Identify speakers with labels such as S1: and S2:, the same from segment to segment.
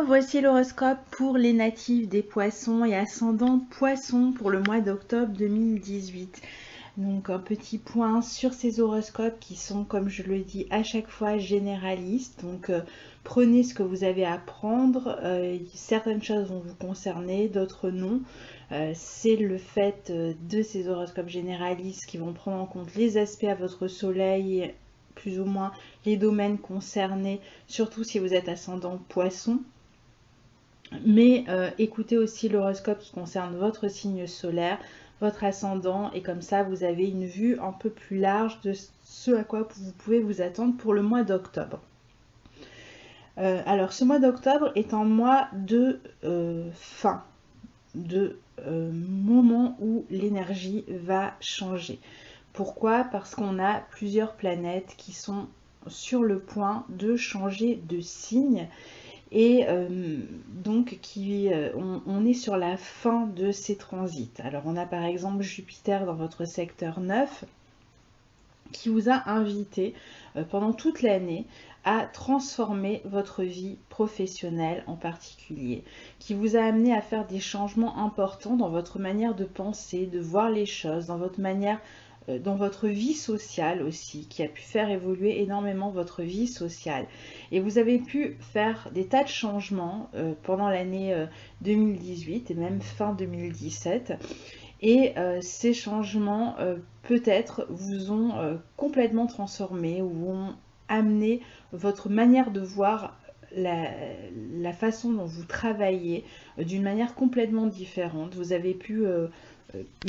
S1: Voici l'horoscope pour les natifs des poissons et ascendant poissons pour le mois d'octobre 2018. Donc un petit point sur ces horoscopes qui sont, comme je le dis à chaque fois, généralistes. Donc prenez ce que vous avez à prendre. Certaines choses vont vous concerner, d'autres non. C'est le fait de ces horoscopes généralistes qui vont prendre en compte les aspects à votre soleil, plus ou moins les domaines concernés, surtout si vous êtes ascendant poisson. Mais écoutez aussi l'horoscope qui concerne votre signe solaire, votre ascendant, et comme ça vous avez une vue un peu plus large de ce à quoi vous pouvez vous attendre pour le mois d'octobre. Alors ce mois d'octobre est un mois de fin, de moment où l'énergie va changer. Pourquoi? Parce qu'on a plusieurs planètes qui sont sur le point de changer de signe. Et donc on est sur la fin de ces transits. Alors on a par exemple Jupiter dans votre secteur 9 qui vous a invité pendant toute l'année à transformer votre vie professionnelle en particulier, qui vous a amené à faire des changements importants dans votre manière de penser, de voir les choses, dans votre manière, dans votre vie sociale aussi, qui a pu faire évoluer énormément votre vie sociale. Et vous avez pu faire des tas de changements pendant l'année 2018 et même fin 2017. Et ces changements peut-être vous ont complètement transformé ou ont amené votre manière de voir la façon dont vous travaillez d'une manière complètement différente. Vous avez pu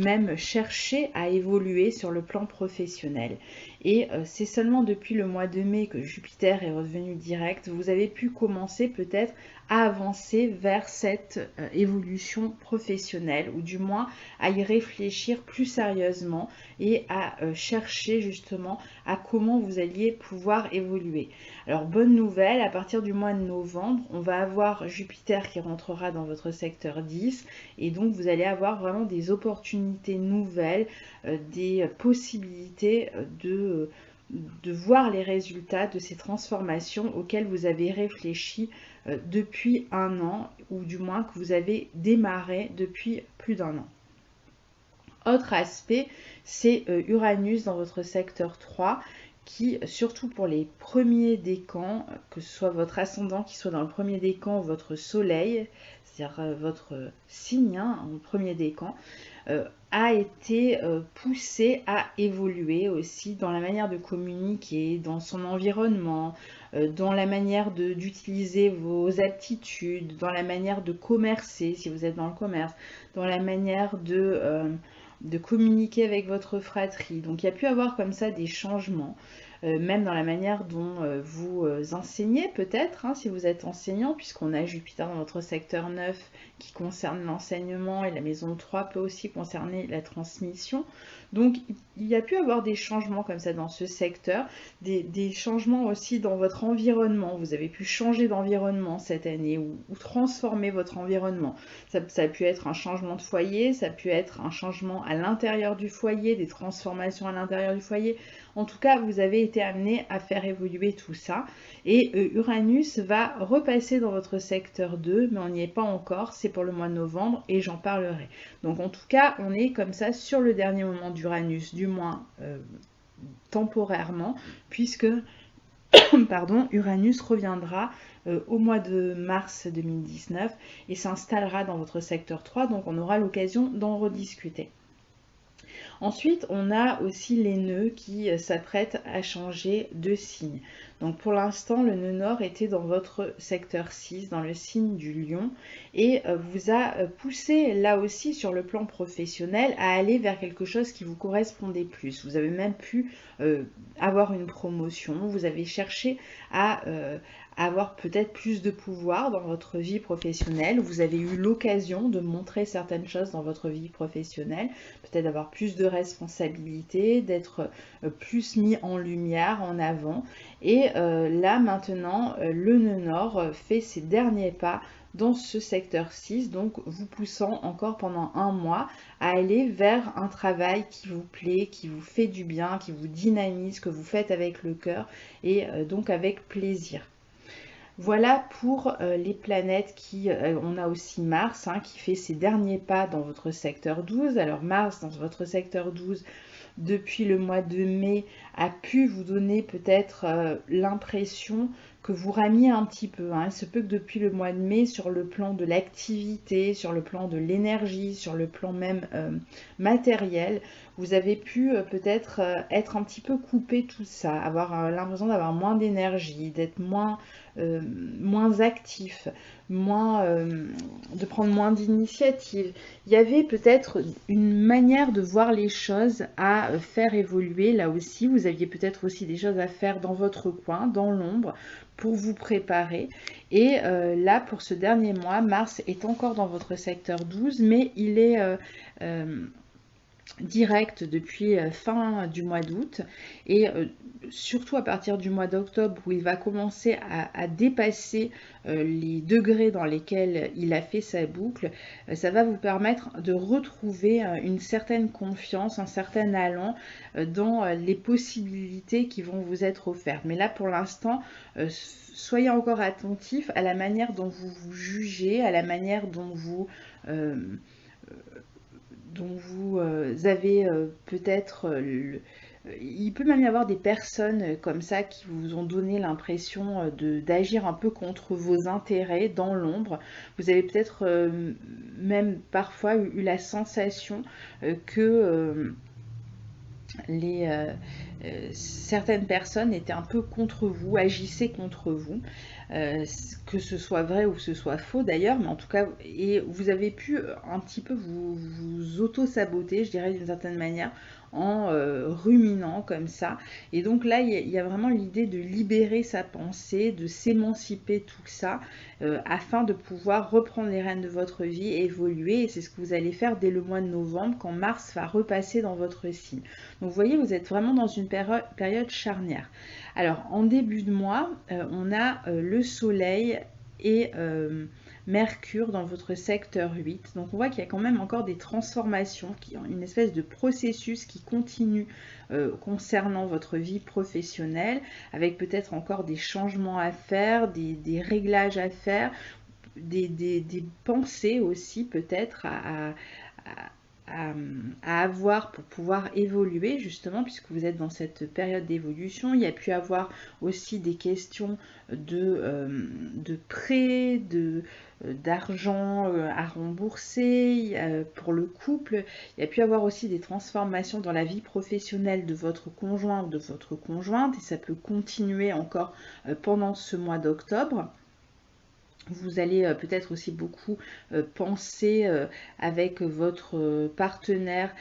S1: même chercher à évoluer sur le plan professionnel. Et c'est seulement depuis le mois de mai que Jupiter est revenu direct. Vous avez pu commencer peut-être à avancer vers cette évolution professionnelle, ou du moins à y réfléchir plus sérieusement et à chercher justement à comment vous alliez pouvoir évoluer. Alors bonne nouvelle, à partir du mois de novembre, on va avoir Jupiter qui rentrera dans votre secteur 10 et donc vous allez avoir vraiment des opportunités nouvelles, des possibilités de voir les résultats de ces transformations auxquelles vous avez réfléchi depuis un an, ou du moins que vous avez démarré depuis plus d'un an. Autre aspect, c'est Uranus dans votre secteur 3 qui, surtout pour les premiers décans, que ce soit votre ascendant qui soit dans le premier décan ou votre soleil, c'est-à-dire votre signe en premier décan, a été poussé à évoluer aussi dans la manière de communiquer, dans son environnement, dans la manière d'utiliser vos aptitudes, dans la manière de commercer si vous êtes dans le commerce, dans la manière de communiquer avec votre fratrie. Donc il y a pu avoir comme ça des changements, même dans la manière dont vous enseignez peut-être, hein, si vous êtes enseignant, puisqu'on a Jupiter dans votre secteur 9 qui concerne l'enseignement, et la maison 3 peut aussi concerner la transmission. Donc il y a pu avoir des changements comme ça dans ce secteur, des changements aussi dans votre environnement. Vous avez pu changer d'environnement cette année ou transformer votre environnement. Ça a pu être un changement de foyer, ça a pu être un changement à l'intérieur du foyer, des transformations à l'intérieur du foyer. En tout cas, vous avez été amené à faire évoluer tout ça. Et Uranus va repasser dans votre secteur 2, mais on n'y est pas encore, c'est pour le mois de novembre et j'en parlerai. Donc en tout cas, on est comme ça sur le dernier moment d'Uranus, du moins temporairement, puisque pardon, Uranus reviendra au mois de mars 2019 et s'installera dans votre secteur 3, donc on aura l'occasion d'en rediscuter. Ensuite, on a aussi les nœuds qui s'apprêtent à changer de signe. Donc pour l'instant, le nœud nord était dans votre secteur 6, dans le signe du lion, et vous a poussé là aussi sur le plan professionnel à aller vers quelque chose qui vous correspondait plus. Vous avez même pu avoir une promotion, vous avez cherché à avoir peut-être plus de pouvoir dans votre vie professionnelle, vous avez eu l'occasion de montrer certaines choses dans votre vie professionnelle, peut-être d'avoir plus de responsabilités, d'être plus mis en lumière, en avant. Et là maintenant, le nœud nord fait ses derniers pas dans ce secteur 6, donc vous poussant encore pendant un mois à aller vers un travail qui vous plaît, qui vous fait du bien, qui vous dynamise, que vous faites avec le cœur et donc avec plaisir. Voilà pour les planètes on a aussi Mars hein, qui fait ses derniers pas dans votre secteur 12. Alors Mars dans votre secteur 12 depuis le mois de mai a pu vous donner peut-être l'impression que vous ramiez un petit peu. Hein. Il se peut que depuis le mois de mai, sur le plan de l'activité, sur le plan de l'énergie, sur le plan même matériel, vous avez pu peut-être être un petit peu coupé tout ça, avoir l'impression d'avoir moins d'énergie, d'être moins actif, de prendre moins d'initiative. Il y avait peut-être une manière de voir les choses à faire évoluer. Là aussi, vous aviez peut-être aussi des choses à faire dans votre coin, dans l'ombre, pour vous préparer. Et là, pour ce dernier mois, Mars est encore dans votre secteur 12, mais il est direct depuis fin du mois d'août et surtout à partir du mois d'octobre où il va commencer à dépasser les degrés dans lesquels il a fait sa boucle, ça va vous permettre de retrouver une certaine confiance, un certain allant dans les possibilités qui vont vous être offertes. Mais là pour l'instant, soyez encore attentifs à la manière dont vous vous jugez, à la manière dont vous avez peut-être... il peut même y avoir des personnes comme ça qui vous ont donné l'impression d'agir un peu contre vos intérêts dans l'ombre. Vous avez peut-être même parfois eu la sensation que certaines personnes étaient un peu contre vous, agissaient contre vous, que ce soit vrai ou que ce soit faux d'ailleurs, mais en tout cas, et vous avez pu un petit peu vous auto-saboter, je dirais d'une certaine manière, en ruminant comme ça. Et donc là, il y a vraiment l'idée de libérer sa pensée, de s'émanciper de tout ça, afin de pouvoir reprendre les rênes de votre vie et évoluer. Et c'est ce que vous allez faire dès le mois de novembre, quand Mars va repasser dans votre signe. Donc vous voyez, vous êtes vraiment dans une période charnière. Alors en début de mois, on a le Soleil et Mercure dans votre secteur 8. Donc on voit qu'il y a quand même encore des transformations, une espèce de processus qui continue concernant votre vie professionnelle, avec peut-être encore des changements à faire, des réglages à faire, des pensées aussi peut-être à avoir pour pouvoir évoluer justement, puisque vous êtes dans cette période d'évolution. Il y a pu avoir aussi des questions de prêts, d'argent à rembourser pour le couple. Il y a pu avoir aussi des transformations dans la vie professionnelle de votre conjoint ou de votre conjointe, et ça peut continuer encore pendant ce mois d'octobre. Vous allez peut-être aussi beaucoup penser avec votre partenaire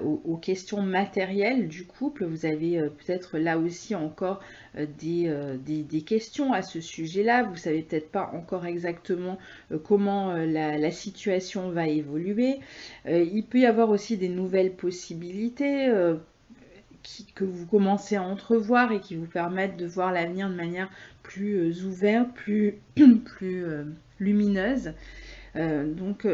S1: aux questions matérielles du couple. Vous avez peut-être là aussi encore des questions à ce sujet-là. Vous ne savez peut-être pas encore exactement comment la situation va évoluer. Il peut y avoir aussi des nouvelles possibilités que vous commencez à entrevoir et qui vous permettent de voir l'avenir de manière plus ouverte, plus lumineuse. Donc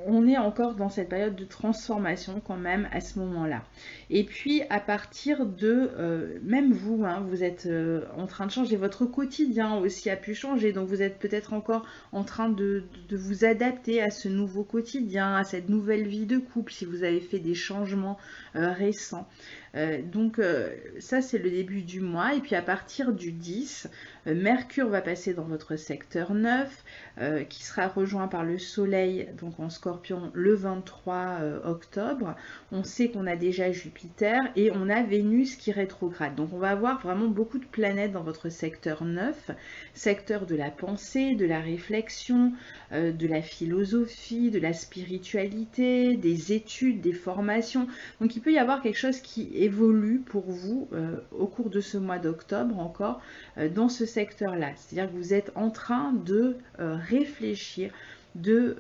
S1: on est encore dans cette période de transformation quand même à ce moment-là. Et puis à partir de, même vous, hein, vous êtes en train de changer, votre quotidien aussi a pu changer, donc vous êtes peut-être encore en train de vous adapter à ce nouveau quotidien, à cette nouvelle vie de couple, si vous avez fait des changements récents. Donc ça c'est le début du mois, et puis à partir du 10, Mercure va passer dans votre secteur 9, qui sera rejoint par le Soleil donc en Scorpion le 23 octobre. On sait qu'on a déjà Jupiter et on a Vénus qui rétrograde. Donc on va avoir vraiment beaucoup de planètes dans votre secteur 9, secteur de la pensée, de la réflexion, de la philosophie, de la spiritualité, des études, des formations. Donc il peut y avoir quelque chose qui évolue pour vous au cours de ce mois d'octobre encore dans ce secteur-là. C'est-à-dire que vous êtes en train de réfléchir, de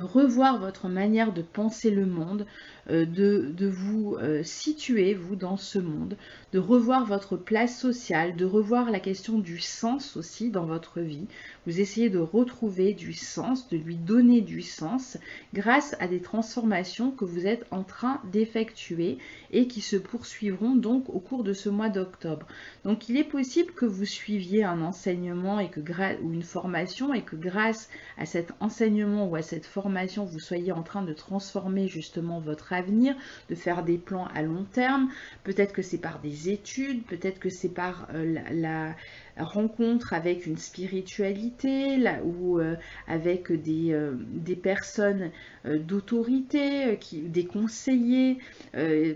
S1: revoir votre manière de penser le monde, de vous situer, vous, dans ce monde, de revoir votre place sociale, de revoir la question du sens aussi dans votre vie. Vous essayez de retrouver du sens, de lui donner du sens grâce à des transformations que vous êtes en train d'effectuer et qui se poursuivront donc au cours de ce mois d'octobre. Donc il est possible que vous suiviez un enseignement et que ou une formation et que grâce à cet enseignement ou à cette formation, vous soyez en train de transformer justement votre avenir, de faire des plans à long terme. Peut-être que c'est par des études, peut-être que c'est par la rencontre avec une spiritualité ou avec des personnes d'autorité, des conseillers.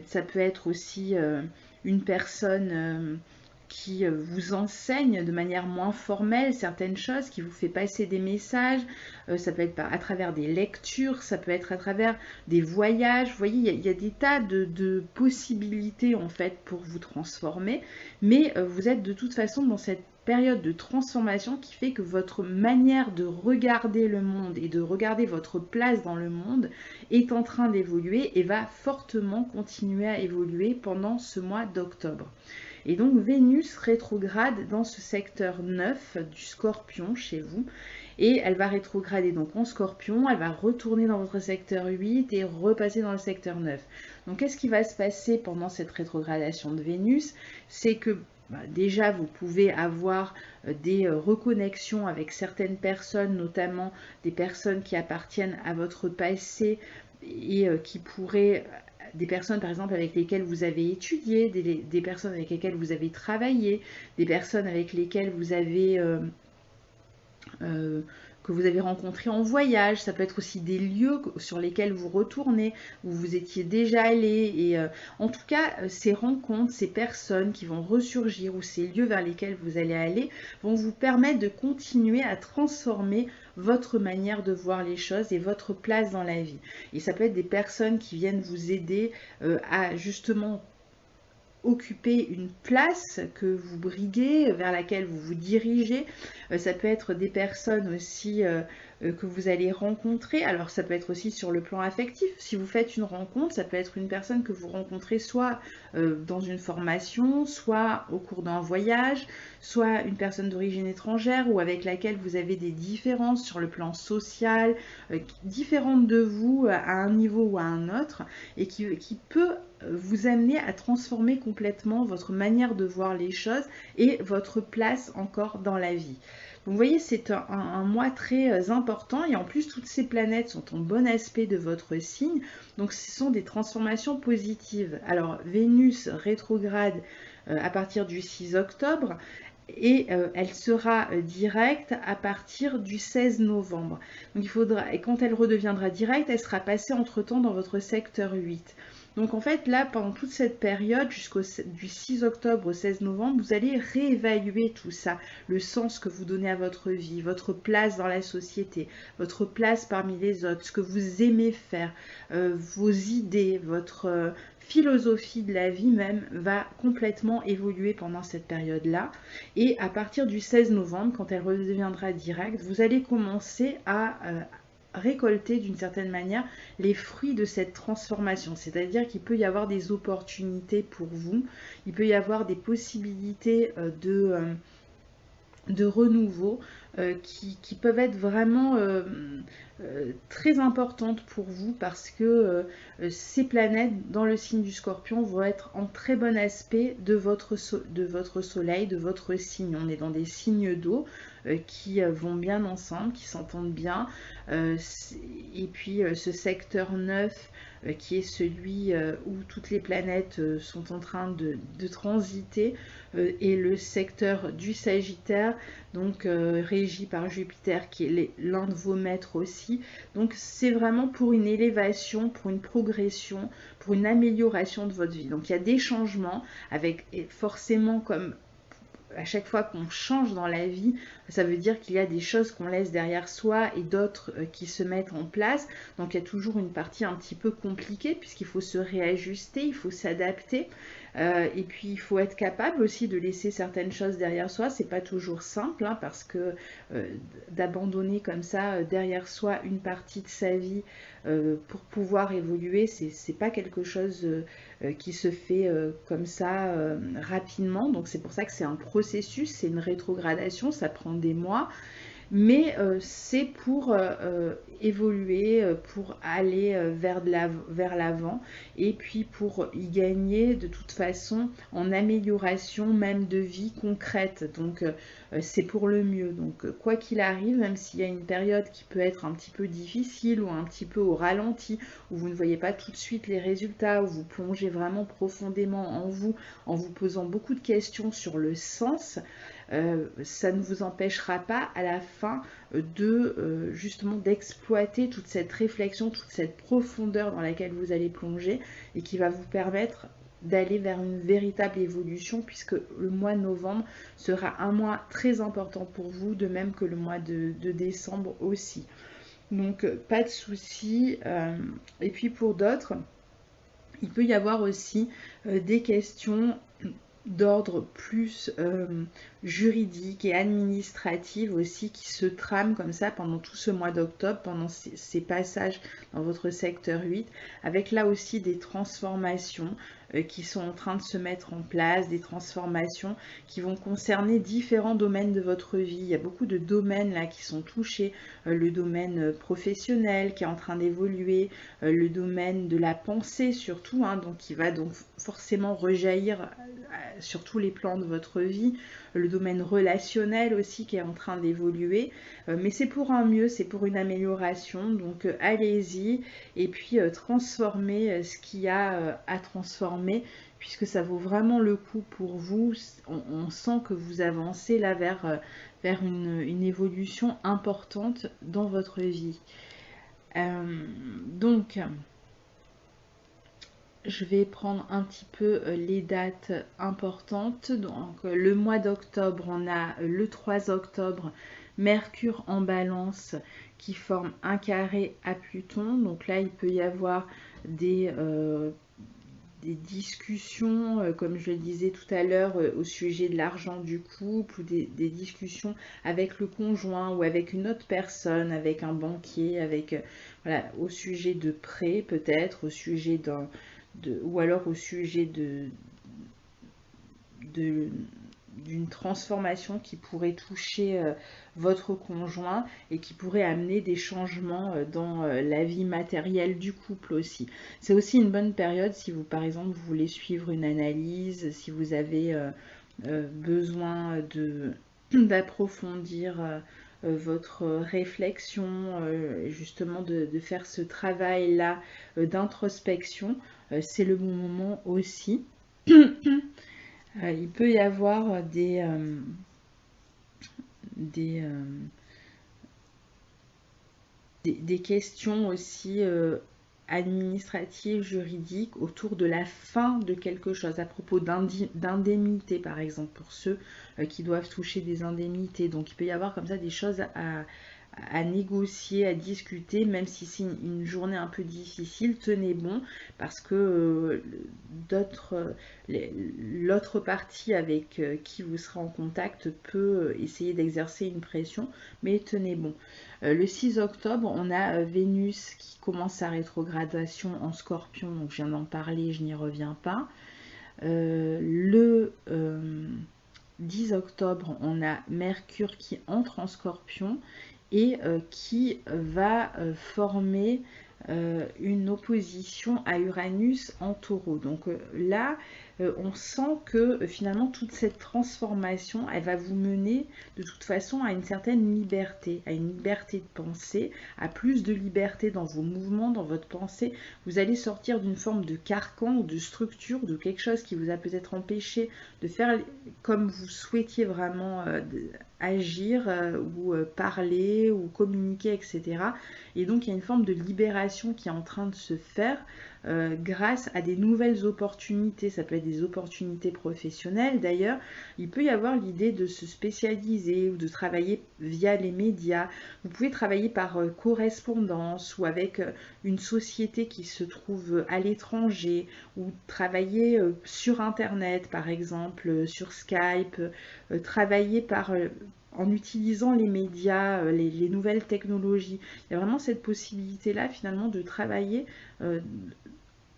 S1: Ça peut être aussi une personne qui vous enseigne de manière moins formelle certaines choses, qui vous fait passer des messages. Ça peut être à travers des lectures, ça peut être à travers des voyages. Vous voyez, il y a des tas de possibilités en fait pour vous transformer, mais vous êtes de toute façon dans cette période de transformation qui fait que votre manière de regarder le monde et de regarder votre place dans le monde est en train d'évoluer et va fortement continuer à évoluer pendant ce mois d'octobre. Et donc Vénus rétrograde dans ce secteur 9 du Scorpion chez vous. Et elle va rétrograder donc en Scorpion, elle va retourner dans votre secteur 8 et repasser dans le secteur 9. Donc qu'est-ce qui va se passer pendant cette rétrogradation de Vénus? C'est que déjà vous pouvez avoir des reconnexions avec certaines personnes, notamment des personnes qui appartiennent à votre passé et qui pourraient... Des personnes par exemple avec lesquelles vous avez étudié, des personnes avec lesquelles vous avez travaillé, des personnes avec lesquelles vous avez que vous avez rencontré en voyage. Ça peut être aussi des lieux sur lesquels vous retournez, où vous étiez déjà allé. Et en tout cas, ces rencontres, ces personnes qui vont ressurgir ou ces lieux vers lesquels vous allez aller vont vous permettre de continuer à transformer votre manière de voir les choses et votre place dans la vie. Et ça peut être des personnes qui viennent vous aider à justement occuper une place que vous briguez, vers laquelle vous vous dirigez. Ça peut être des personnes aussi que vous allez rencontrer. Alors ça peut être aussi sur le plan affectif. Si vous faites une rencontre, ça peut être une personne que vous rencontrez soit dans une formation, soit au cours d'un voyage, soit une personne d'origine étrangère ou avec laquelle vous avez des différences sur le plan social, différentes de vous à un niveau ou à un autre, et qui peut vous amener à transformer complètement votre manière de voir les choses et votre place encore dans la vie. Donc vous voyez, c'est un mois très important et en plus toutes ces planètes sont en bon aspect de votre signe, donc ce sont des transformations positives. Alors Vénus rétrograde à partir du 6 octobre et elle sera directe à partir du 16 novembre. Donc il faudra, et quand elle redeviendra directe, elle sera passée entre-temps dans votre secteur 8. Donc en fait là, pendant toute cette période, du 6 octobre au 16 novembre, vous allez réévaluer tout ça, le sens que vous donnez à votre vie, votre place dans la société, votre place parmi les autres, ce que vous aimez faire, vos idées, votre philosophie de la vie même va complètement évoluer pendant cette période-là. Et à partir du 16 novembre, quand elle redeviendra directe, vous allez commencer à récolter d'une certaine manière les fruits de cette transformation. C'est-à-dire qu'il peut y avoir des opportunités pour vous, il peut y avoir des possibilités de renouveau qui peuvent être vraiment très importantes pour vous parce que ces planètes dans le signe du Scorpion vont être en très bon aspect de votre soleil, de votre signe. On est dans des signes d'eau qui vont bien ensemble, qui s'entendent bien. Et puis ce secteur 9 qui est celui où toutes les planètes sont en train de transiter et le secteur du Sagittaire, donc régi par Jupiter qui est l'un de vos maîtres aussi. Donc c'est vraiment pour une élévation, pour une progression, pour une amélioration de votre vie. Donc il y a des changements avec forcément comme à chaque fois qu'on change dans la vie, ça veut dire qu'il y a des choses qu'on laisse derrière soi et d'autres qui se mettent en place. Donc il y a toujours une partie un petit peu compliquée puisqu'il faut se réajuster, il faut s'adapter. Et puis il faut être capable aussi de laisser certaines choses derrière soi. C'est pas toujours simple, hein, parce que d'abandonner comme ça derrière soi une partie de sa vie pour pouvoir évoluer, c'est pas quelque chose qui se fait comme ça rapidement. Donc c'est pour ça que c'est un processus, c'est une rétrogradation, ça prend des mois. Mais c'est pour évoluer, pour aller vers l'avant, et puis pour y gagner de toute façon en amélioration même de vie concrète. Donc c'est pour le mieux. Donc quoi qu'il arrive, même s'il y a une période qui peut être un petit peu difficile ou un petit peu au ralenti, où vous ne voyez pas tout de suite les résultats, où vous plongez vraiment profondément en vous posant beaucoup de questions sur le sens, ça ne vous empêchera pas à la fin de justement d'exploiter toute cette réflexion, toute cette profondeur dans laquelle vous allez plonger, et qui va vous permettre d'aller vers une véritable évolution, puisque le mois de novembre sera un mois très important pour vous, de même que le mois de décembre aussi. Donc pas de souci. Et puis pour d'autres, il peut y avoir aussi des questions d'ordre plus juridique et administrative aussi, qui se trament comme ça pendant tout ce mois d'octobre, pendant ces passages dans votre secteur 8, avec là aussi des transformations qui sont en train de se mettre en place, des transformations qui vont concerner différents domaines de votre vie. Il y a beaucoup de domaines là qui sont touchés, le domaine professionnel qui est en train d'évoluer, le domaine de la pensée surtout, hein, donc qui va donc forcément rejaillir sur tous les plans de votre vie, le domaine relationnel aussi qui est en train d'évoluer, mais c'est pour un mieux, c'est pour une amélioration, donc allez-y, et puis transformez ce qu'il y a à transformer, puisque ça vaut vraiment le coup pour vous. On sent que vous avancez là vers une évolution importante dans votre vie. Donc, je vais prendre un petit peu les dates importantes. Donc, le mois d'octobre, on a le 3 octobre, Mercure en balance qui forme un carré à Pluton. Donc là, il peut y avoir des discussions, comme je le disais tout à l'heure, au sujet de l'argent du couple, ou des discussions avec le conjoint ou avec une autre personne, avec un banquier, avec voilà, au sujet de prêts peut-être, au sujet ou alors au sujet d'une transformation qui pourrait toucher votre conjoint et qui pourrait amener des changements dans la vie matérielle du couple aussi. C'est aussi une bonne période si vous, par exemple, vous voulez suivre une analyse, si vous avez besoin d'approfondir votre réflexion, justement de faire ce travail-là d'introspection, c'est le bon moment aussi. Il peut y avoir des questions aussi administratives, juridiques, autour de la fin de quelque chose, à propos d'indemnités par exemple, pour ceux qui doivent toucher des indemnités. Donc il peut y avoir comme ça des choses à négocier, à discuter, même si c'est une journée un peu difficile, tenez bon, parce que l'autre partie avec qui vous serez en contact peut essayer d'exercer une pression, mais tenez bon. Le 6 octobre, on a Vénus qui commence sa rétrogradation en Scorpion, donc je viens d'en parler, je n'y reviens pas. Le 10 octobre, on a Mercure qui entre en Scorpion et qui va former une opposition à Uranus en Taureau. Donc là, on sent que finalement toute cette transformation, elle va vous mener de toute façon à une certaine liberté, à une liberté de pensée, à plus de liberté dans vos mouvements, dans votre pensée. Vous allez sortir d'une forme de carcan ou de structure, de quelque chose qui vous a peut-être empêché de faire comme vous souhaitiez vraiment agir ou parler ou communiquer, etc. Et donc il y a une forme de libération qui est en train de se faire grâce à des nouvelles opportunités. Ça peut être des opportunités professionnelles d'ailleurs, il peut y avoir l'idée de se spécialiser ou de travailler via les médias. Vous pouvez travailler par correspondance ou avec une société qui se trouve à l'étranger, ou travailler sur Internet par exemple, sur Skype, travailler en utilisant les médias, les nouvelles technologies. Il y a vraiment cette possibilité-là finalement de travailler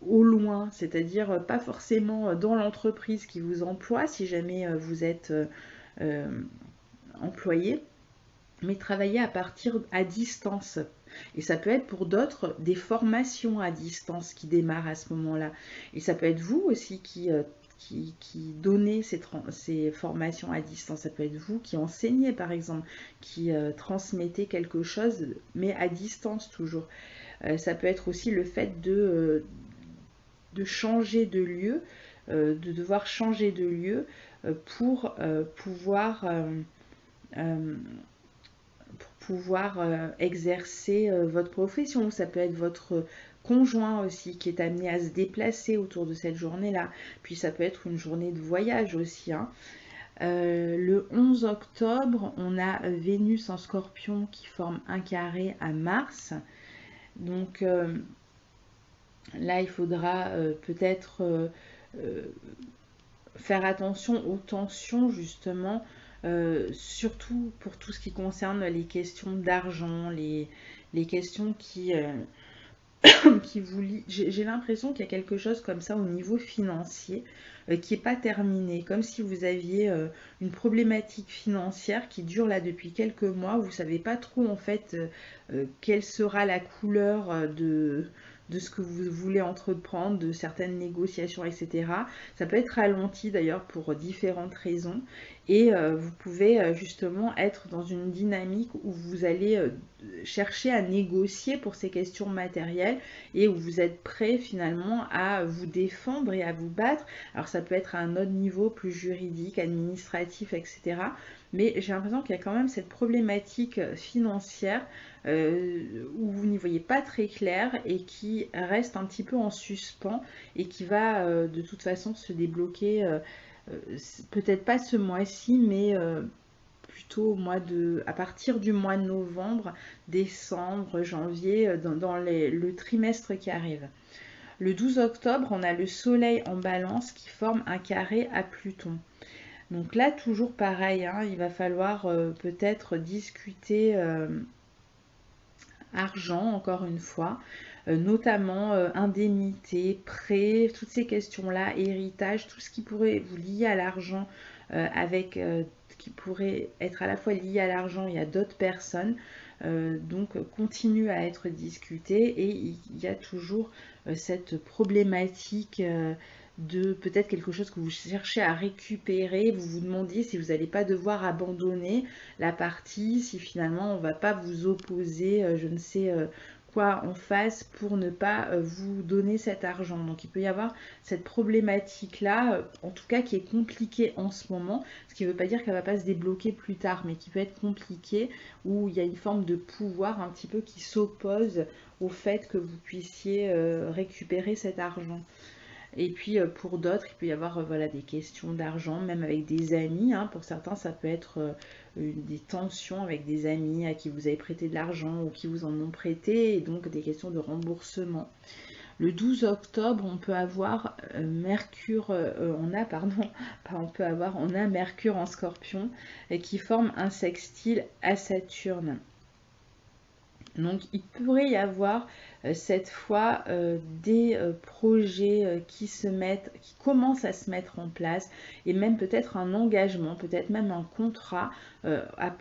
S1: au loin, c'est-à-dire pas forcément dans l'entreprise qui vous emploie si jamais vous êtes employé, mais travailler à distance. Et ça peut être pour d'autres des formations à distance qui démarrent à ce moment-là. Et ça peut être vous aussi qui donnez ces formations à distance. Ça peut être vous qui enseignez par exemple, qui transmettez quelque chose, mais à distance toujours. Ça peut être aussi le fait de changer de lieu, de devoir changer de lieu pour pouvoir exercer votre profession. Ça peut être votre conjoint aussi qui est amené à se déplacer autour de cette journée-là. Puis ça peut être une journée de voyage aussi, hein. Le 11 octobre, on a Vénus en Scorpion qui forme un carré à Mars. Donc là, il faudra peut-être faire attention aux tensions justement, surtout pour tout ce qui concerne les questions d'argent, les questions qui vous lient. J'ai l'impression qu'il y a quelque chose comme ça au niveau financier qui n'est pas terminé, comme si vous aviez une problématique financière qui dure là depuis quelques mois. Vous ne savez pas trop en fait quelle sera la couleur de ce que vous voulez entreprendre, de certaines négociations, etc. Ça peut être ralenti d'ailleurs pour différentes raisons, et vous pouvez justement être dans une dynamique où vous allez chercher à négocier pour ces questions matérielles, et où vous êtes prêt finalement à vous défendre et à vous battre. Alors ça peut être à un autre niveau plus juridique, administratif, etc. Mais j'ai l'impression qu'il y a quand même cette problématique financière où vous n'y voyez pas très clair et qui reste un petit peu en suspens, et qui va de toute façon se débloquer, peut-être pas ce mois-ci, mais plutôt à partir du mois de novembre, décembre, janvier, dans le trimestre qui arrive. Le 12 octobre, on a le Soleil en Balance qui forme un carré à Pluton. Donc là, toujours pareil, hein, il va falloir peut-être discuter argent, encore une fois, notamment indemnité, prêt, toutes ces questions-là, héritage, tout ce qui pourrait vous lier à l'argent, qui pourrait être à la fois lié à l'argent et à d'autres personnes. Donc continue à être discuté, et il y a toujours cette problématique de peut-être quelque chose que vous cherchez à récupérer. Vous vous demandiez si vous n'allez pas devoir abandonner la partie, si finalement on ne va pas vous opposer je ne sais quoi en face pour ne pas vous donner cet argent. Donc il peut y avoir cette problématique là, en tout cas qui est compliquée en ce moment, ce qui ne veut pas dire qu'elle ne va pas se débloquer plus tard, mais qui peut être compliquée, où il y a une forme de pouvoir un petit peu qui s'oppose au fait que vous puissiez récupérer cet argent. Et puis pour d'autres, il peut y avoir voilà, des questions d'argent, même avec des amis, hein. Pour certains, ça peut être des tensions avec des amis à qui vous avez prêté de l'argent ou qui vous en ont prêté, et donc des questions de remboursement. Le 12 octobre, on peut avoir Mercure, on a Mercure en Scorpion qui forme un sextile à Saturne. Donc il pourrait y avoir cette fois des projets qui commencent à se mettre en place, et même peut-être un engagement, peut-être même un contrat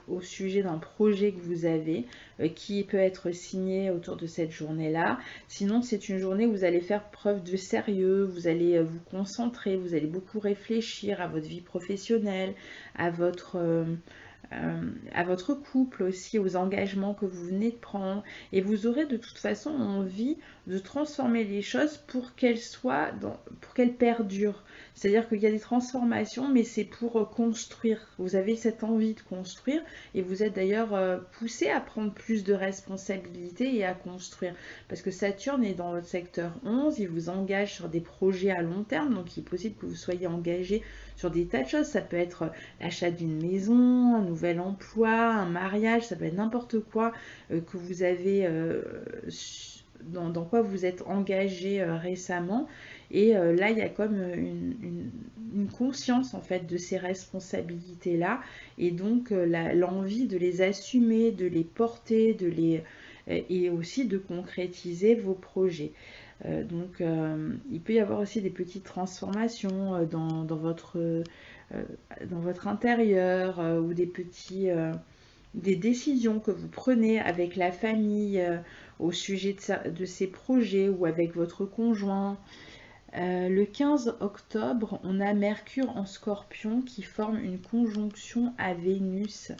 S1: au sujet d'un projet que vous avez qui peut être signé autour de cette journée-là. Sinon, c'est une journée où vous allez faire preuve de sérieux, vous allez vous concentrer, vous allez beaucoup réfléchir à votre vie professionnelle, à votre à votre couple aussi, aux engagements que vous venez de prendre. Et vous aurez de toute façon envie de transformer les choses pour qu'elles pour qu'elles perdurent. C'est-à-dire qu'il y a des transformations, mais c'est pour construire. Vous avez cette envie de construire et vous êtes d'ailleurs poussé à prendre plus de responsabilités et à construire. Parce que Saturne est dans votre secteur 11, il vous engage sur des projets à long terme, donc il est possible que vous soyez engagé sur des tas de choses. Ça peut être l'achat d'une maison, un nouvel emploi, un mariage, ça peut être n'importe quoi que vous avez dans quoi vous êtes engagé récemment. Et là, il y a comme une conscience en fait de ces responsabilités-là, et donc l'envie de les assumer, de les porter, et aussi de concrétiser vos projets. Donc, il peut y avoir aussi des petites transformations dans votre intérieur, ou des décisions que vous prenez avec la famille au sujet de ces projets, ou avec votre conjoint. Le 15 octobre, on a Mercure en Scorpion qui forme une conjonction à Vénus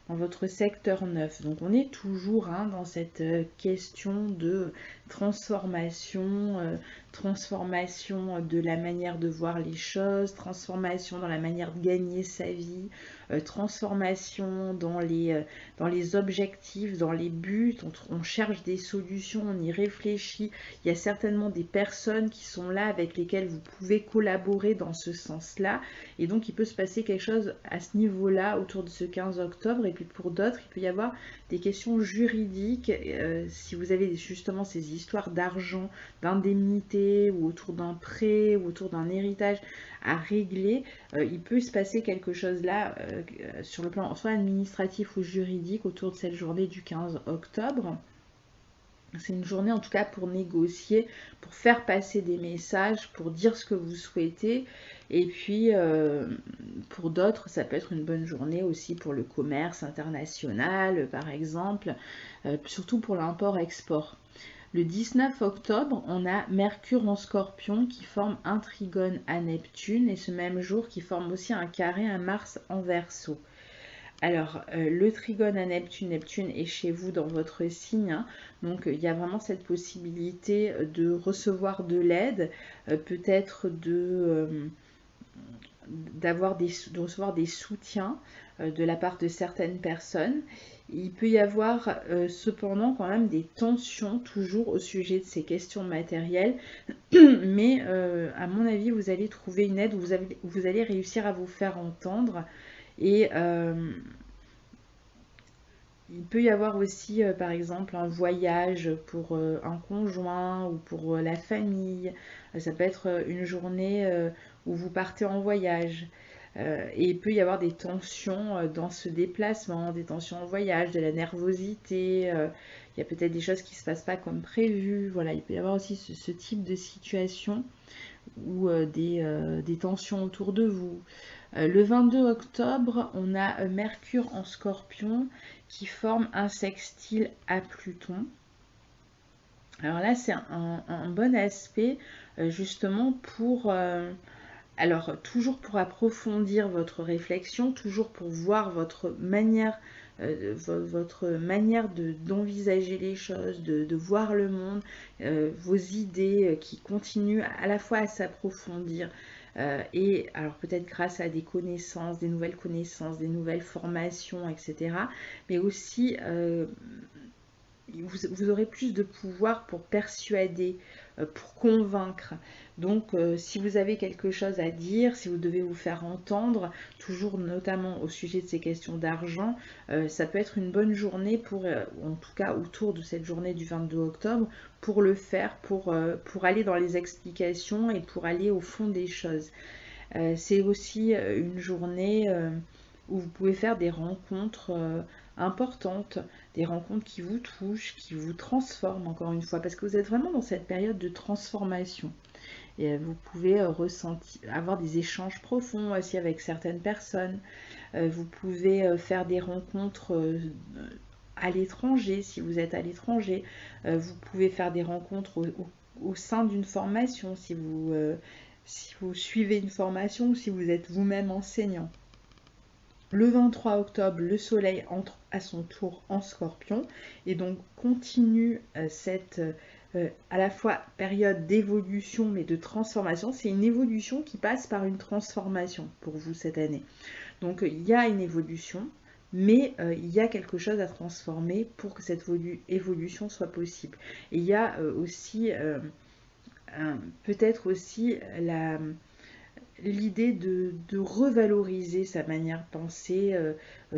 S1: dans votre secteur 9. Donc on est toujours dans cette question de transformation, transformation de la manière de voir les choses, transformation dans la manière de gagner sa vie, transformation dans les objectifs, dans les buts. On cherche des solutions, on y réfléchit. Il y a certainement des personnes qui sont là avec lesquelles vous pouvez collaborer dans ce sens-là. Et donc, il peut se passer quelque chose à ce niveau-là autour de ce 15 octobre. Et puis, pour d'autres, il peut y avoir des questions juridiques. Si vous avez justement ces histoires d'argent, d'indemnité, ou autour d'un prêt, ou autour d'un héritage à régler, il peut se passer quelque chose là sur le plan soit administratif ou juridique autour de cette journée du 15 octobre. C'est une journée en tout cas pour négocier, pour faire passer des messages, pour dire ce que vous souhaitez. Et puis pour d'autres, ça peut être une bonne journée aussi pour le commerce international, par exemple, surtout pour l'import-export. Le 19 octobre, on a Mercure en Scorpion qui forme un trigone à Neptune, et ce même jour qui forme aussi un carré à Mars en Verseau. Alors, le trigone à Neptune, Neptune est chez vous dans votre signe, donc il y a vraiment cette possibilité de recevoir de l'aide, peut-être de recevoir des soutiens de la part de certaines personnes. Il peut y avoir cependant quand même des tensions toujours au sujet de ces questions matérielles, mais à mon avis, vous allez trouver une aide, vous allez réussir à vous faire entendre. Et il peut y avoir aussi, par exemple, un voyage pour un conjoint ou pour la famille. Ça peut être une journée où vous partez en voyage. Et il peut y avoir des tensions dans ce déplacement, des tensions en voyage, de la nervosité. Il y a peut-être des choses qui ne se passent pas comme prévu. Voilà, il peut y avoir aussi ce type de situation, ou des tensions autour de vous. Le 22 octobre, on a Mercure en Scorpion qui forme un sextile à Pluton. Alors là, c'est un bon aspect justement pour... alors, toujours pour approfondir votre réflexion, toujours pour voir votre manière d'envisager les choses, de voir le monde, vos idées qui continuent à la fois à s'approfondir, et alors peut-être grâce à des connaissances, des nouvelles formations, etc. Mais aussi, vous aurez plus de pouvoir pour persuader, pour convaincre. Donc, si vous avez quelque chose à dire, si vous devez vous faire entendre, toujours notamment au sujet de ces questions d'argent, ça peut être une bonne journée pour, en tout cas autour de cette journée du 22 octobre, pour le faire, pour aller dans les explications et pour aller au fond des choses. C'est aussi une journée où vous pouvez faire des rencontres importantes, des rencontres qui vous touchent, qui vous transforment encore une fois, parce que vous êtes vraiment dans cette période de transformation. Et vous pouvez avoir des échanges profonds aussi avec certaines personnes. Vous pouvez faire des rencontres à l'étranger, si vous êtes à l'étranger. Vous pouvez faire des rencontres au sein d'une formation, si vous suivez une formation ou si vous êtes vous-même enseignant. Le 23 octobre, le soleil entre à son tour en Scorpion et donc continue cette à la fois période d'évolution mais de transformation. C'est une évolution qui passe par une transformation pour vous cette année. Donc il y a une évolution, mais il y a quelque chose à transformer pour que cette évolution soit possible. Et il y a aussi peut-être aussi l'idée de revaloriser sa manière de penser,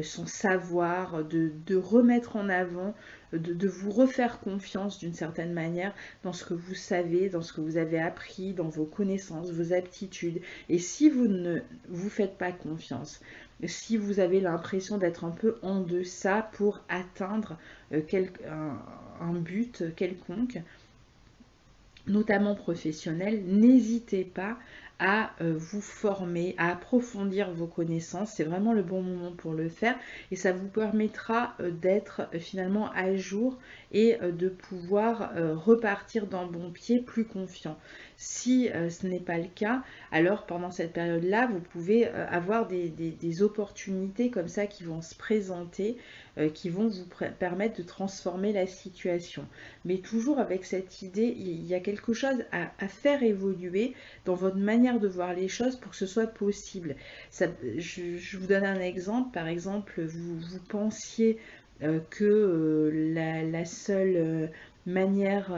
S1: son savoir, de remettre en avant, de vous refaire confiance d'une certaine manière dans ce que vous savez, dans ce que vous avez appris, dans vos connaissances, vos aptitudes. Et si vous ne vous faites pas confiance, si vous avez l'impression d'être un peu en deçà pour atteindre un but quelconque, notamment professionnel, n'hésitez pas à vous former, à approfondir vos connaissances. C'est vraiment le bon moment pour le faire et ça vous permettra d'être finalement à jour et de pouvoir repartir d'un bon pied plus confiant. Si ce n'est pas le cas, alors pendant cette période-là, vous pouvez avoir des opportunités comme ça qui vont se présenter, qui vont vous permettre de transformer la situation. Mais toujours avec cette idée, il y a quelque chose à faire évoluer dans votre manière de voir les choses pour que ce soit possible. Je vous donne un exemple. Par exemple, vous pensiez que la seule manière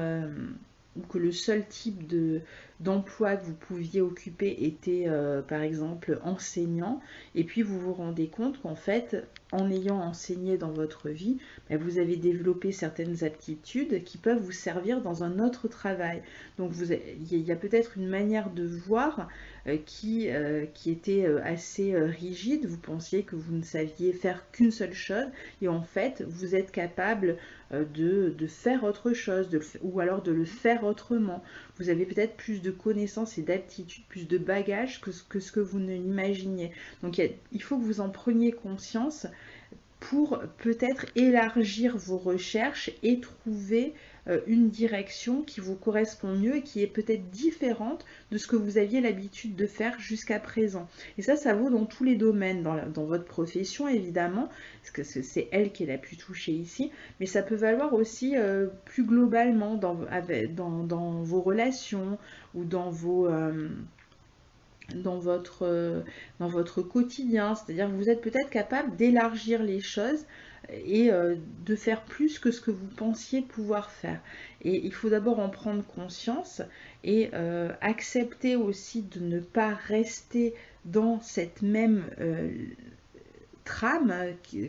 S1: ou que le seul type d'emploi que vous pouviez occuper était par exemple enseignant, et puis vous vous rendez compte qu'en fait en ayant enseigné dans votre vie, vous avez développé certaines aptitudes qui peuvent vous servir dans un autre travail. Donc il y a peut-être une manière de voir qui était assez rigide. Vous pensiez que vous ne saviez faire qu'une seule chose et en fait vous êtes capable de faire autre chose ou alors de le faire autrement. Vous avez peut-être plus de connaissances et d'aptitudes, plus de bagages que ce que vous ne l'imaginiez. Donc il faut que vous en preniez conscience pour peut-être élargir vos recherches et trouver une direction qui vous correspond mieux et qui est peut-être différente de ce que vous aviez l'habitude de faire jusqu'à présent. Et ça vaut dans tous les domaines, dans votre profession évidemment, parce que c'est elle qui est la plus touchée ici, mais ça peut valoir aussi plus globalement dans vos relations ou dans votre quotidien, c'est-à-dire que vous êtes peut-être capable d'élargir les choses et de faire plus que ce que vous pensiez pouvoir faire. Et il faut d'abord en prendre conscience et accepter aussi de ne pas rester dans cette même trame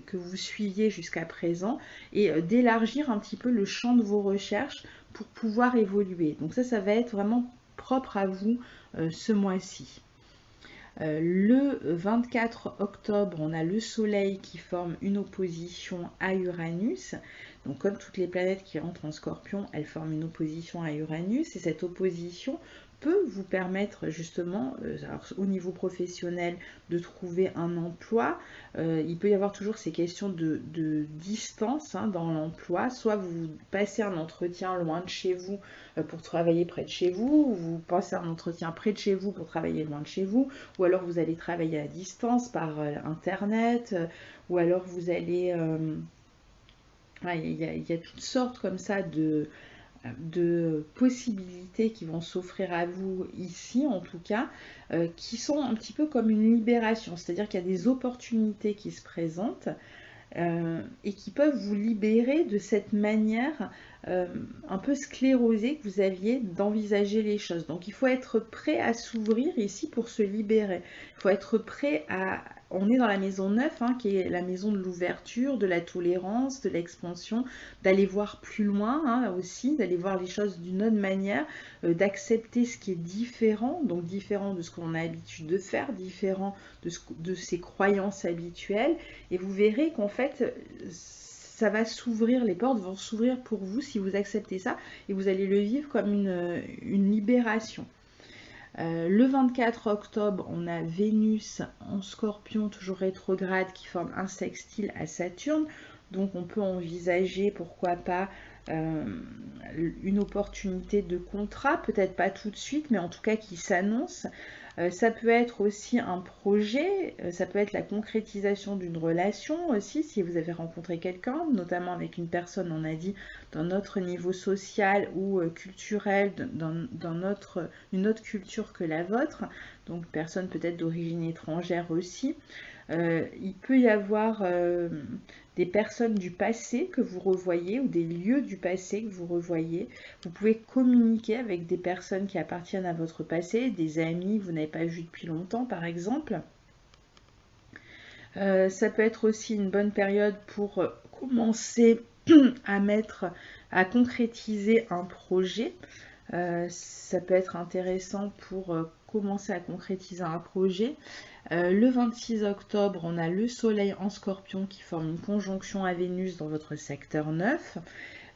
S1: que vous suiviez jusqu'à présent et d'élargir un petit peu le champ de vos recherches pour pouvoir évoluer. Donc ça va être vraiment propre à vous ce mois-ci. Le 24 octobre, on a le Soleil qui forme une opposition à Uranus. Donc comme toutes les planètes qui rentrent en Scorpion, elles forment une opposition à Uranus. Et cette opposition peut vous permettre justement, au niveau professionnel, de trouver un emploi. Il peut y avoir toujours ces questions de distance dans l'emploi. Soit vous passez un entretien loin de chez vous pour travailler près de chez vous, ou vous passez un entretien près de chez vous pour travailler loin de chez vous, ou alors vous allez travailler à distance par Internet, ou alors vous allez... il y a toutes sortes comme ça de possibilités qui vont s'offrir à vous ici en tout cas, qui sont un petit peu comme une libération, c'est-à-dire qu'il y a des opportunités qui se présentent et qui peuvent vous libérer de cette manière un peu sclérosée que vous aviez d'envisager les choses. Donc il faut être prêt à s'ouvrir ici pour se libérer. Il faut être prêt à... On est dans la maison 9, qui est la maison de l'ouverture, de la tolérance, de l'expansion, d'aller voir plus loin aussi, d'aller voir les choses d'une autre manière, d'accepter ce qui est différent, donc différent de ce qu'on a l'habitude de faire, différent de ses croyances habituelles. Et vous verrez qu'en fait, ça va s'ouvrir, les portes vont s'ouvrir pour vous si vous acceptez ça, et vous allez le vivre comme une libération. Le 24 octobre, on a Vénus en Scorpion, toujours rétrograde, qui forme un sextile à Saturne. Donc on peut envisager, pourquoi pas, une opportunité de contrat, peut-être pas tout de suite, mais en tout cas qui s'annonce. Ça peut être aussi un projet, ça peut être la concrétisation d'une relation aussi, si vous avez rencontré quelqu'un, notamment avec une personne, on a dit, dans notre niveau social ou culturel, une autre culture que la vôtre, donc personne peut-être d'origine étrangère aussi. Il peut y avoir des personnes du passé que vous revoyez ou des lieux du passé que vous revoyez. Vous pouvez communiquer avec des personnes qui appartiennent à votre passé, des amis que vous n'avez pas vus depuis longtemps par exemple. Ça peut être aussi une bonne période pour commencer à concrétiser un projet. Ça peut être intéressant pour commencer à concrétiser un projet. Le 26 octobre, on a le Soleil en Scorpion qui forme une conjonction à Vénus dans votre secteur 9.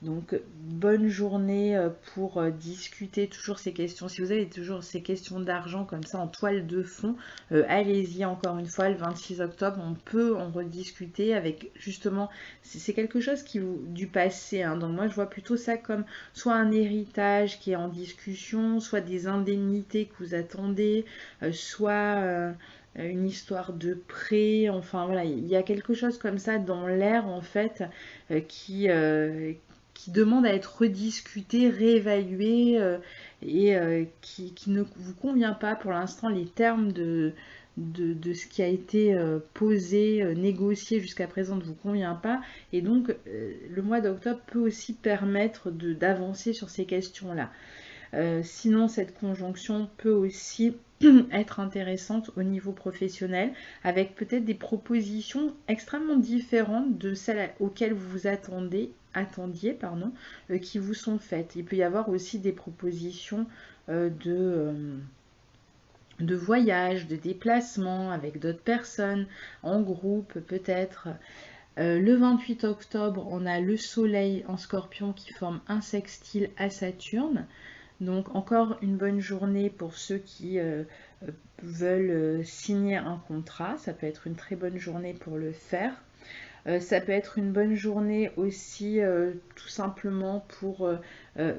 S1: Donc, bonne journée pour discuter toujours ces questions. Si vous avez toujours ces questions d'argent comme ça en toile de fond, allez-y encore une fois, le 26 octobre, on peut en rediscuter avec justement, c'est quelque chose du passé. Hein. Donc moi, je vois plutôt ça comme soit un héritage qui est en discussion, soit des indemnités que vous attendez, soit une histoire de prêt, enfin voilà, il y a quelque chose comme ça dans l'air en fait qui demande à être rediscuté, réévalué et qui ne vous convient pas pour l'instant les termes de ce qui a été posé, négocié jusqu'à présent ne vous convient pas et donc le mois d'octobre peut aussi permettre d'avancer sur ces questions-là. Sinon, cette conjonction peut aussi être intéressante au niveau professionnel avec peut-être des propositions extrêmement différentes de celles auxquelles vous vous attendiez, qui vous sont faites. Il peut y avoir aussi des propositions de voyage, de déplacement avec d'autres personnes, en groupe peut-être. Le 28 octobre, on a le Soleil en Scorpion qui forme un sextile à Saturne. Donc encore une bonne journée pour ceux qui veulent signer un contrat. Ça peut être une très bonne journée pour le faire. Ça peut être une bonne journée aussi tout simplement pour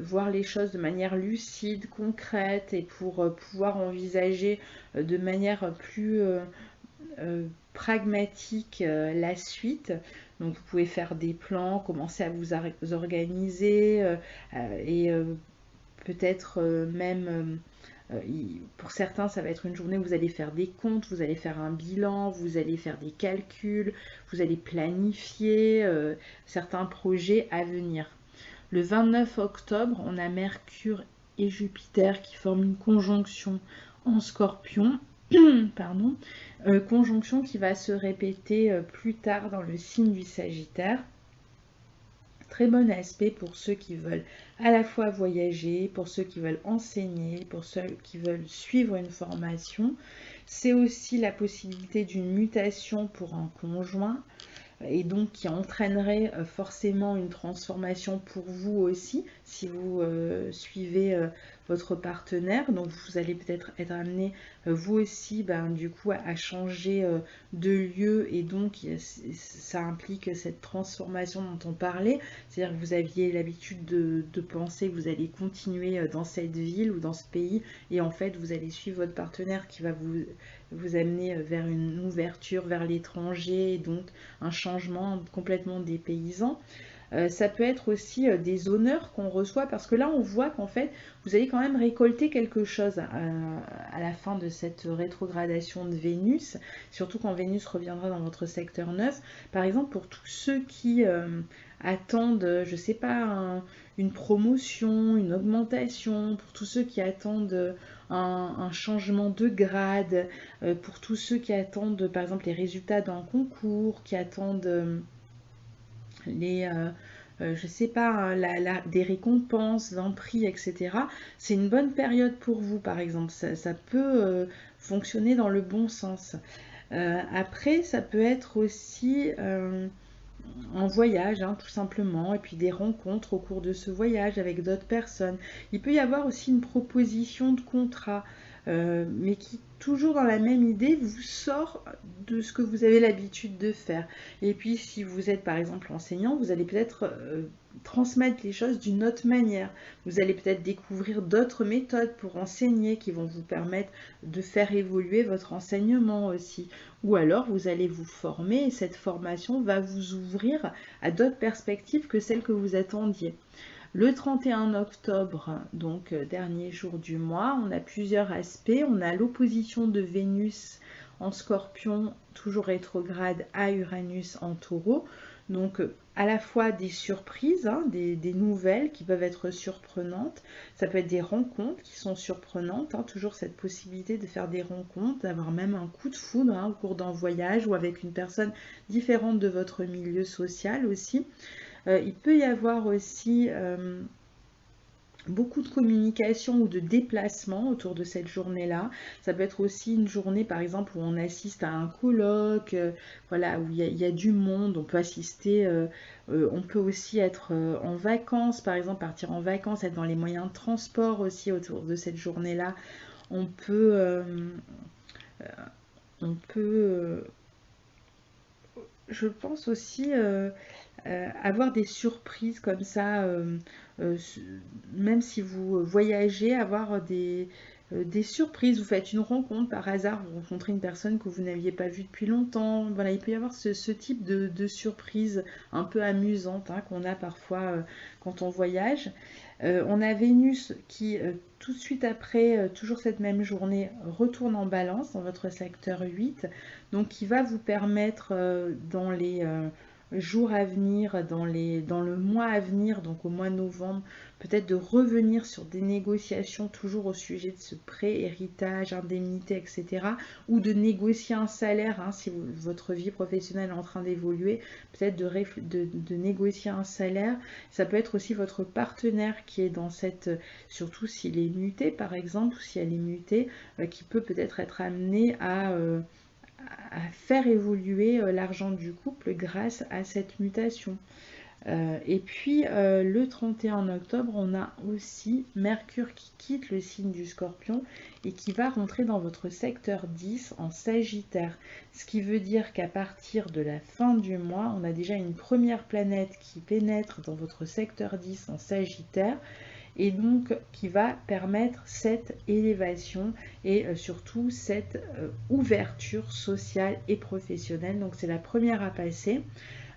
S1: voir les choses de manière lucide, concrète et pour pouvoir envisager de manière plus pragmatique la suite. Donc vous pouvez faire des plans, commencer à vous organiser et peut-être même pour certains, ça va être une journée où vous allez faire des comptes, vous allez faire un bilan, vous allez faire des calculs, vous allez planifier certains projets à venir. Le 29 octobre, on a Mercure et Jupiter qui forment une conjonction en Scorpion, pardon, conjonction qui va se répéter plus tard dans le signe du Sagittaire. Très bon aspect pour ceux qui veulent à la fois voyager, pour ceux qui veulent enseigner, pour ceux qui veulent suivre une formation. C'est aussi la possibilité d'une mutation pour un conjoint et donc qui entraînerait forcément une transformation pour vous aussi si vous suivez votre partenaire. Donc vous allez peut-être être amené vous aussi du coup à changer de lieu et donc ça implique cette transformation dont on parlait. C'est-à-dire que vous aviez l'habitude de penser que vous allez continuer dans cette ville ou dans ce pays et en fait vous allez suivre votre partenaire qui va vous amener vers une ouverture vers l'étranger, donc un changement complètement dépaysant. Ça peut être aussi des honneurs qu'on reçoit parce que là on voit qu'en fait vous allez quand même récolter quelque chose à la fin de cette rétrogradation de Vénus, surtout quand Vénus reviendra dans votre secteur 9. Par exemple pour tous ceux qui attendent, je sais pas, une promotion, une augmentation, pour tous ceux qui attendent un changement de grade, pour tous ceux qui attendent par exemple les résultats d'un concours, qui attendent je sais pas, des récompenses, d'un prix, etc. C'est une bonne période pour vous, par exemple. Ça peut fonctionner dans le bon sens. Après, ça peut être aussi en voyage, hein, tout simplement, et puis des rencontres au cours de ce voyage avec d'autres personnes. Il peut y avoir aussi une proposition de contrat. mais qui, toujours dans la même idée, vous sort de ce que vous avez l'habitude de faire. Et puis, si vous êtes par exemple enseignant, vous allez peut-être transmettre les choses d'une autre manière. Vous allez peut-être découvrir d'autres méthodes pour enseigner qui vont vous permettre de faire évoluer votre enseignement aussi. Ou alors, vous allez vous former et cette formation va vous ouvrir à d'autres perspectives que celles que vous attendiez. Le 31 octobre, donc dernier jour du mois, on a plusieurs aspects. On a l'opposition de Vénus en Scorpion, toujours rétrograde, à Uranus en Taureau. Donc à la fois des surprises, des nouvelles qui peuvent être surprenantes. Ça peut être des rencontres qui sont surprenantes. Toujours cette possibilité de faire des rencontres, d'avoir même un coup de foudre au cours d'un voyage ou avec une personne différente de votre milieu social aussi. Il peut y avoir aussi beaucoup de communication ou de déplacement autour de cette journée-là. Ça peut être aussi une journée, par exemple, où on assiste à un colloque, voilà, où il y a du monde. On peut assister, on peut aussi être en vacances, par exemple, partir en vacances, être dans les moyens de transport aussi autour de cette journée-là. On peut, je pense aussi avoir des surprises comme ça, même si vous voyagez, avoir des surprises. Vous faites une rencontre par hasard, vous rencontrez une personne que vous n'aviez pas vue depuis longtemps. Voilà, il peut y avoir ce type de surprise un peu amusante qu'on a parfois quand on voyage. On a Vénus qui, tout de suite après, toujours cette même journée, retourne en balance dans votre secteur 8, donc qui va vous permettre dans les jours à venir, dans le mois à venir, donc au mois de novembre, peut-être de revenir sur des négociations toujours au sujet de ce prêt, héritage, indemnité, etc. Ou de négocier un salaire, si votre vie professionnelle est en train d'évoluer, peut-être de négocier un salaire. Ça peut être aussi votre partenaire qui est dans cette, surtout s'il est muté par exemple, ou si elle est mutée, qui peut peut-être être amené à faire évoluer l'argent du couple grâce à cette mutation. Et puis le 31 octobre, on a aussi Mercure qui quitte le signe du Scorpion et qui va rentrer dans votre secteur 10 en Sagittaire. Ce qui veut dire qu'à partir de la fin du mois, on a déjà une première planète qui pénètre dans votre secteur 10 en Sagittaire et donc qui va permettre cette élévation et surtout cette ouverture sociale et professionnelle. Donc c'est la première à passer.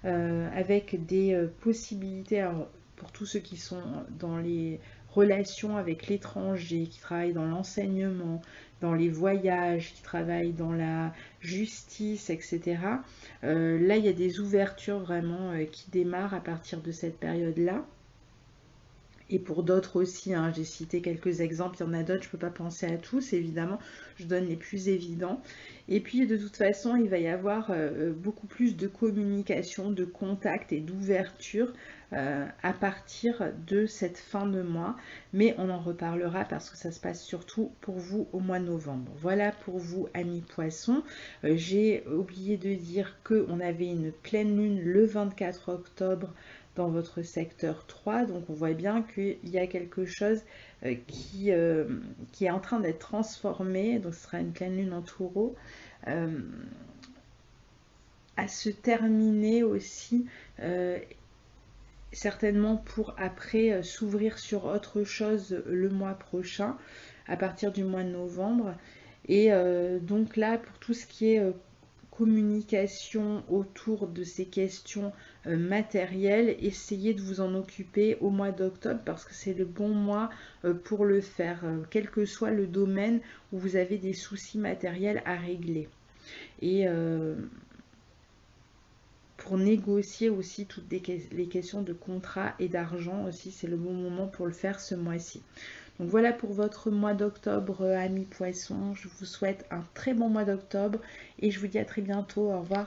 S1: Avec des possibilités pour tous ceux qui sont dans les relations avec l'étranger, qui travaillent dans l'enseignement, dans les voyages, qui travaillent dans la justice, etc. Là, il y a des ouvertures vraiment qui démarrent à partir de cette période-là. Et pour d'autres aussi, j'ai cité quelques exemples, il y en a d'autres, je ne peux pas penser à tous, évidemment, je donne les plus évidents. Et puis de toute façon, il va y avoir beaucoup plus de communication, de contact et d'ouverture à partir de cette fin de mois. Mais on en reparlera parce que ça se passe surtout pour vous au mois de novembre. Voilà pour vous, amis poissons. J'ai oublié de dire qu'on avait une pleine lune le 24 octobre dans votre secteur 3, donc on voit bien qu'il y a quelque chose qui est en train d'être transformé, donc ce sera une pleine lune en Taureau, à se terminer aussi, certainement pour après s'ouvrir sur autre chose le mois prochain, à partir du mois de novembre. Et donc là, pour tout ce qui est communication autour de ces questions matérielles, essayez de vous en occuper au mois d'octobre parce que c'est le bon mois pour le faire, quel que soit le domaine où vous avez des soucis matériels à régler. Et pour négocier aussi toutes les questions de contrat et d'argent aussi, c'est le bon moment pour le faire ce mois-ci. Donc voilà pour votre mois d'octobre, amis poissons. Je vous souhaite un très bon mois d'octobre et je vous dis à très bientôt. Au revoir.